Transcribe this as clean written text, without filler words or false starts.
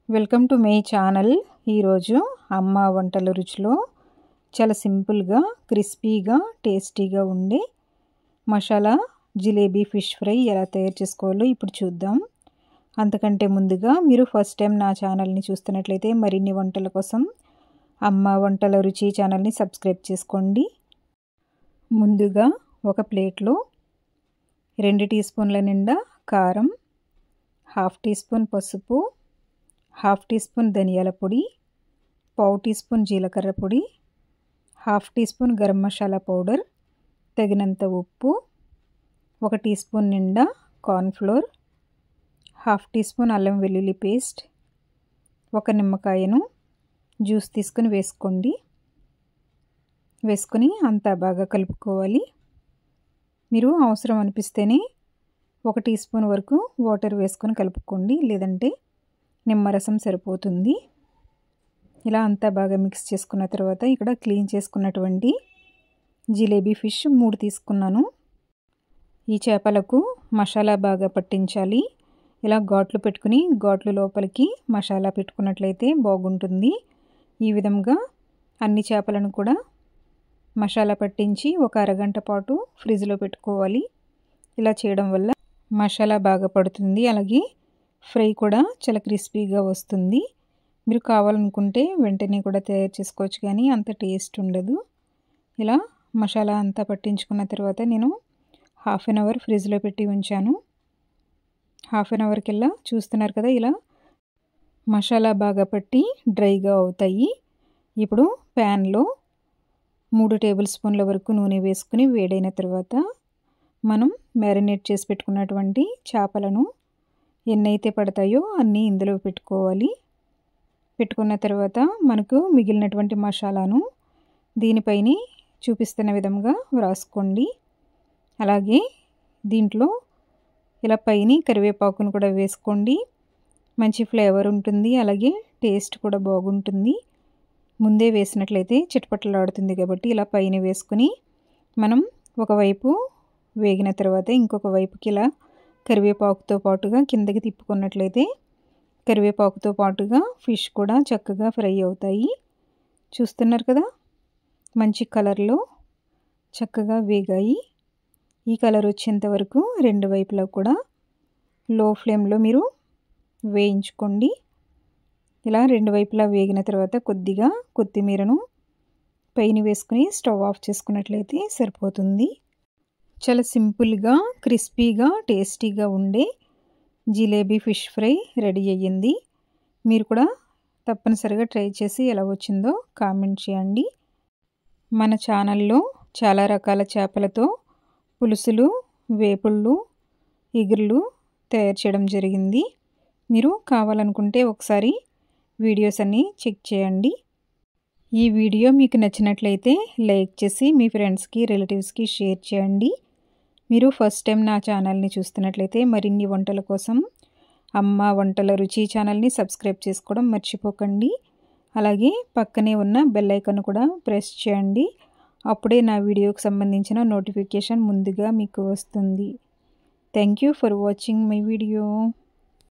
Welcome to my channel. ఈరోజు అమ్మ వంటల రుచిలో చాలా సింపుల్గా క్రిస్పీగా టేస్టీగా ఉండే మసాలా జిలేబీ ఫిష్ ఫ్రై ఎలా తయారు చేసుకోవాలో ఇప్పుడు చూద్దాం. అంతకంటే ముందుగా మీరు ఫస్ట్ టైం నా ఛానల్ని చూస్తున్నట్లయితే మరిన్ని వంటల కోసం అమ్మ వంటల రుచి ఛానల్ని సబ్స్క్రైబ్ చేసుకోండి. ముందుగా ఒక ప్లేట్లో 2 టీ స్పూన్ల నిండా కారం, 1/2 టీ స్పూన్ పసుపు, 1/2 టీ స్పూన్ ధనియాల పొడి, 1/4 టీ స్పూన్ జీలకర్ర పొడి, 1/2 teaspoon garam masala powder, తగినంత ఉప్పు, 1 టీ స్పూన్ నిండా కార్న్ఫ్లోర్, 1/2 టీ స్పూన్ అల్లం వెల్లుల్లి పేస్ట్, 1 నిమ్మకాయను జ్యూస్ తీసుకుని వేసుకొని అంతా బాగా కలుపుకోవాలి. మీరు అవసరం అనిపిస్తేనే 1 టీ స్పూన్ వరకు వాటర్ వేసుకొని కలుపుకోండి, లేదంటే నిమ్మరసం సరిపోతుంది. ఇలా అంతా బాగా మిక్స్ చేసుకున్న తర్వాత ఇక్కడ క్లీన్ చేసుకున్నటువంటి జిలేబీ ఫిష్ 3 తీసుకున్నాను. ఈ చేపలకు మసాలా బాగా పట్టించాలి. ఇలా ఘాట్లు పెట్టుకుని ఘాట్లు లోపలికి మసాలా పెట్టుకున్నట్లయితే బాగుంటుంది. ఈ విధంగా అన్ని చేపలను కూడా మసాలా పట్టించి ఒక అరగంట పాటు ఫ్రిడ్జ్లో పెట్టుకోవాలి. ఇలా చేయడం వల్ల మసాలా బాగా పడుతుంది, అలాగే ఫ్రై కూడా చాలా క్రిస్పీగా వస్తుంది. మీరు కావాలనుకుంటే వెంటనే కూడా తయారు చేసుకోవచ్చు, కానీ అంత టేస్ట్ ఉండదు. ఇలా మసాలా అంతా పట్టించుకున్న తర్వాత నేను 1/2 అన్ అవర్ ఫ్రిడ్జ్లో పెట్టి ఉంచాను. 1/2 అన్ అవర్ కల్లా చూస్తున్నారు కదా, ఇలా మసాలా బాగా పట్టి డ్రైగా అవుతాయి. ఇప్పుడు ప్యాన్లో 3 టేబుల్ స్పూన్ల వరకు నూనె వేసుకుని వేడైన తర్వాత మనం మ్యారినేట్ చేసి పెట్టుకున్నటువంటి చేపలను ఎన్నైతే పడతాయో అన్నీ ఇందులో పెట్టుకోవాలి. పెట్టుకున్న తర్వాత మనకు మిగిలినటువంటి మసాలాను దీనిపైనే చూపిస్తున్న విధంగా రాసుకోండి. అలాగే దీంట్లో ఇలా పైన కరివేపాకును కూడా వేసుకోండి. మంచి ఫ్లేవర్ ఉంటుంది, అలాగే టేస్ట్ కూడా బాగుంటుంది. ముందే వేసినట్లయితే చిటపటలాడుతుంది కాబట్టి ఇలా పైన వేసుకుని మనం ఒకవైపు వేగిన తర్వాత ఇంకొక వైపుకి ఇలా కరివేపాకుతో పాటుగా కిందకి తిప్పుకున్నట్లయితే కరివేపాకుతో పాటుగా ఫిష్ కూడా చక్కగా ఫ్రై అవుతాయి. చూస్తున్నారు కదా, మంచి కలర్లో చక్కగా వేగాయి. ఈ కలర్ వచ్చేంత వరకు 2 వైపులా కూడా లో ఫ్లేమ్లో మీరు వేయించుకోండి. ఇలా 2 వైపులా వేగిన తర్వాత కొద్దిగా కొత్తిమీరను పైన వేసుకుని స్టవ్ ఆఫ్ చేసుకున్నట్లయితే సరిపోతుంది. చాలా సింపుల్గా క్రిస్పీగా టేస్టీగా ఉండే జిలేబీ ఫిష్ ఫ్రై రెడీ అయ్యింది. మీరు కూడా తప్పనిసరిగా ట్రై చేసి ఎలా వచ్చిందో కామెంట్ చేయండి. మన ఛానల్లో చాలా రకాల చేపలతో పులుసులు, వేపుళ్ళు, ఇగుర్లు తయారు చేయడం జరిగింది. మీరు కావాలనుకుంటే ఒకసారి వీడియోస్ అన్నీ చెక్ చేయండి. ఈ వీడియో మీకు నచ్చినట్లయితే లైక్ చేసి మీ ఫ్రెండ్స్కి రిలేటివ్స్కి షేర్ చేయండి. మీరు ఫస్ట్ టైం నా ఛానల్ని చూస్తున్నట్లయితే మరిన్ని వంటల కోసం అమ్మ వంటల రుచి ఛానల్ని సబ్స్క్రైబ్ చేసుకోవడం మర్చిపోకండి. అలాగే పక్కనే ఉన్న బెల్ ఐకాన్ కూడా ప్రెస్ చేయండి. అప్పుడే నా వీడియోకి సంబంధించిన నోటిఫికేషన్ ముందుగా మీకు వస్తుంది. Thank you for watching my video.